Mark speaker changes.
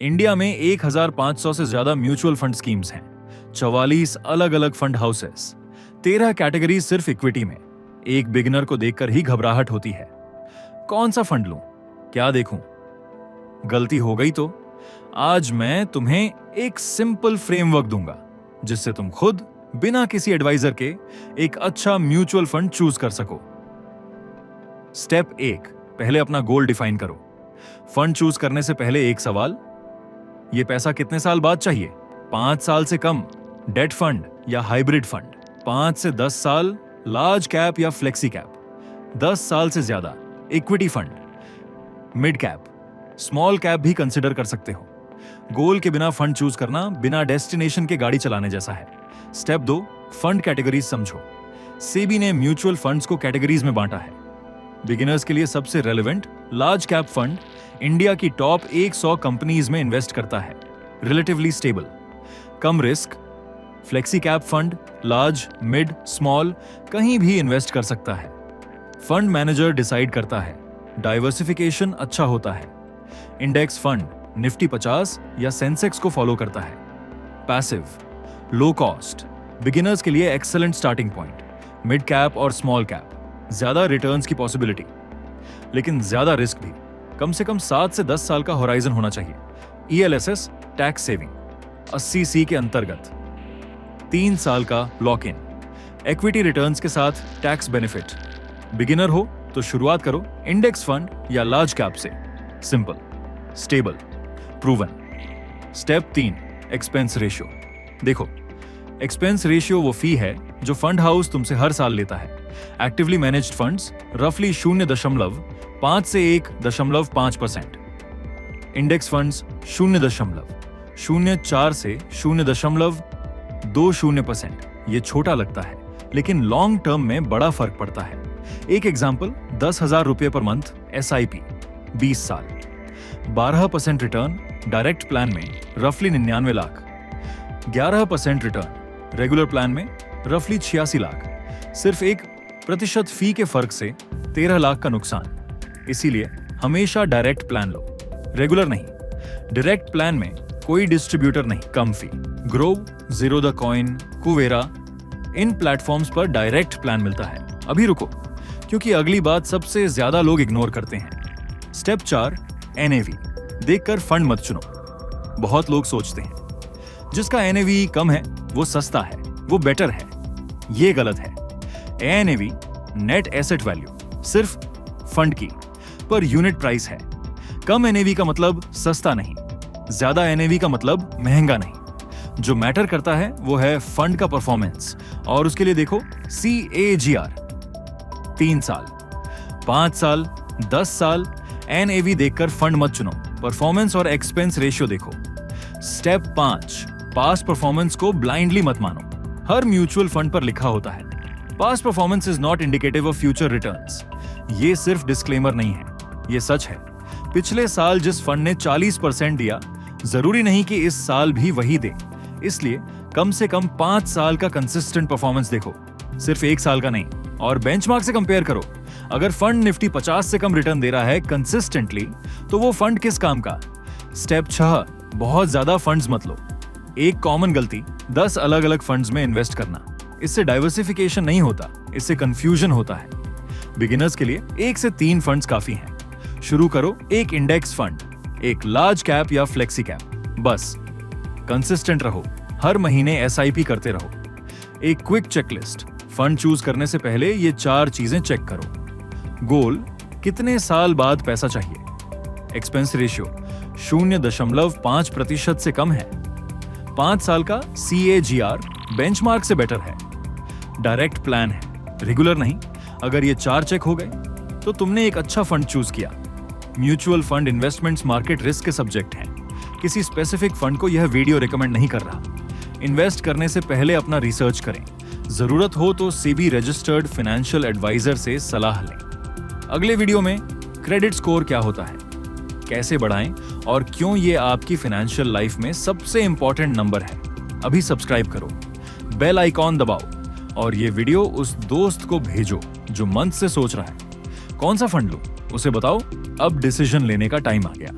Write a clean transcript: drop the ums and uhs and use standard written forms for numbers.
Speaker 1: India में 1500 से ज्यादा म्यूचुअल फंड स्कीम्स हैं, 44 अलग अलग फंड हाउसेस, 13 कैटेगरी सिर्फ इक्विटी में। एक बिगिनर को देखकर ही घबराहट होती है। कौन सा फंड लूं, क्या देखूं? गलती हो गई तो आज मैं तुम्हें एक सिंपल फ्रेमवर्क दूंगा जिससे तुम खुद बिना किसी एडवाइजर के एक अच्छा म्यूचुअल फंड चूज कर सको। स्टेप 1, पहले अपना गोल डिफाइन करो। फंड चूज करने से पहले एक सवाल, ये पैसा कितने साल बाद चाहिए? 5 साल से कम डेट फंड या हाइब्रिड फंड, 5 से 10 साल लार्ज कैप या फ्लेक्सी कैप, 10 साल से ज्यादा equity fund, mid cap, small cap भी कंसिडर कर सकते हो। गोल के बिना फंड चूज करना बिना डेस्टिनेशन के गाड़ी चलाने जैसा है। स्टेप 2, फंड कैटेगरीज समझो। सेबी ने म्यूचुअल फंड्स को कैटेगरीज में बांटा है। बिगिनर्स के लिए सबसे relevant large cap fund India की टॉप 100 कंपनीज में इन्वेस्ट करता है, रिलेटिवली स्टेबल, कम risk. Flexi cap fund large, mid, small कहीं भी इन्वेस्ट कर सकता है। फंड मैनेजर डिसाइड करता है, डाइवर्सिफिकेशन अच्छा होता है। इंडेक्स फंड निफ्टी 50 या सेंसेक्स को फॉलो करता है। पैसिव, लो कॉस्ट, बिगिनर्स के लिए excellent starting point. Mid cap और स्मॉल कैप, ज्यादा रिटर्न्स की पॉसिबिलिटी लेकिन ज्यादा रिस्क भी। कम से कम 7 से 10 साल का होराइजन होना चाहिए। ELSS टैक्स सेविंग 80C के अंतर्गत, 3 साल का लॉक इन, इक्विटी रिटर्न्स के साथ टैक्स बेनिफिट। बिगिनर हो तो शुरुआत करो इंडेक्स फंड या लार्ज कैप से। Simple, stable, proven. Step 3, expense ratio. देखो, एक्सपेंस रेशियो वो फी है जो फंड हाउस तुमसे हर साल लेता है। एक्टिवली मैनेज्ड फंड्स रफली 0.5 से 1.5%, इंडेक्स फंड्स 0.04 से 0.20%। ये छोटा लगता है लेकिन लॉन्ग टर्म में बड़ा फर्क पड़ता है। एक एग्जांपल, 10,000 रुपये पर मंथ SIP 20 साल, 12% रिटर्न डायरेक्ट प्लान में रफली 99 लाख, 11% रिटर्न रेगुलर प्लान में रफली 86 लाख। सिर्फ 1% फी के फर्क से 13 लाख का नुकसान। इसीलिए हमेशा डायरेक्ट प्लान लो, रेगुलर नहीं। डायरेक्ट प्लान में कोई डिस्ट्रीब्यूटर नहीं, कम fee. Groww, Zerodha Coin, Kuvera, इन प्लेटफॉर्म्स पर डायरेक्ट प्लान मिलता है। अभी रुको, क्योंकि अगली बात सबसे ज्यादा लोग इग्नोर करते हैं। स्टेप 4, NAV देखकर फंड मत चुनो। बहुत लोग सोचते हैं जिसका NAV कम है वो सस्ता है, वो बेटर है। ये गलत है। NAV नेट एसेट वैल्यू सिर्फ फंड की पर यूनिट प्राइस है। कम NAV का मतलब सस्ता नहीं, ज्यादा NAV का मतलब महंगा नहीं। जो मैटर करता है वो है फंड का परफॉर्मेंस, और उसके लिए देखो CAGR 3 साल, 5 साल, 10 साल। NAV देखकर फंड मत चुनो, परफॉर्मेंस और एक्सपेंस रेशियो देखो। स्टेप 5, पास्ट परफॉर्मेंस को ब्लाइंडली मत मानो। हर म्यूचुअल फंड पर लिखा होता है, past performance is not indicative of future returns. ये सिर्फ डिस्क्लेमर नहीं है, ये सच है। पिछले साल जिस फंड ने 40% दिया, जरूरी नहीं कि इस साल भी वही दे। इसलिए कम से कम 5 साल का कंसिस्टेंट परफॉर्मेंस देखो, सिर्फ 1 साल का नहीं। और बेंचमार्क से कंपेयर करो। अगर फंड निफ्टी 50 से कम रिटर्न दे रहा है कंसिस्टेंटली, तो वो फंड किस काम का? स्टेप 6, बहुत ज्यादा फंड्स मत लो। एक कॉमन गलती, 10 अलग अलग फंड्स में इन्वेस्ट करना। इससे डाइवर्सिफिकेशन नहीं होता, इससे कंफ्यूजन होता है। बिगिनर्स के लिए 1 से 3 फंड्स काफी हैं। शुरू करो एक इंडेक्स फंड, एक लार्ज कैप या फ्लेक्सी कैप, बस। कंसिस्टेंट रहो, हर महीने SIP करते रहो। एक क्विक चेकलिस्ट, फंड चूज करने से पहले ये 4 चीजें चेक करो। गोल, कितने साल बाद पैसा चाहिए? एक्सपेंस रेशियो 0.5% से कम है। 5 साल का CAGR बेंचमार्क से बेटर है। डायरेक्ट प्लान है, रेगुलर नहीं। अगर ये 4 चेक हो गए तो तुमने एक अच्छा फंड चूज किया। Mutual fund investments market risk के सब्जेक्ट हैं। किसी स्पेसिफिक फंड को यह वीडियो रिकमेंड नहीं कर रहा। इन्वेस्ट करने से पहले अपना रिसर्च करें। जरूरत हो तो सेबी रजिस्टर्ड फाइनेंशियल एडवाइजर से सलाह लें। अगले वीडियो में क्रेडिट स्कोर क्या होता है, कैसे बढ़ाएं और क्यों ये आपकी फाइनेंशियल लाइफ में सबसे इंपॉर्टेंट नंबर है। अभी सब्सक्राइब करो, बेल आइकॉन दबाओ और ये वीडियो उस दोस्त को भेजो जो मंथ से सोच रहा है कौन सा फंड लूं, उसे बताओ अब डिसीजन लेने का टाइम आ गया।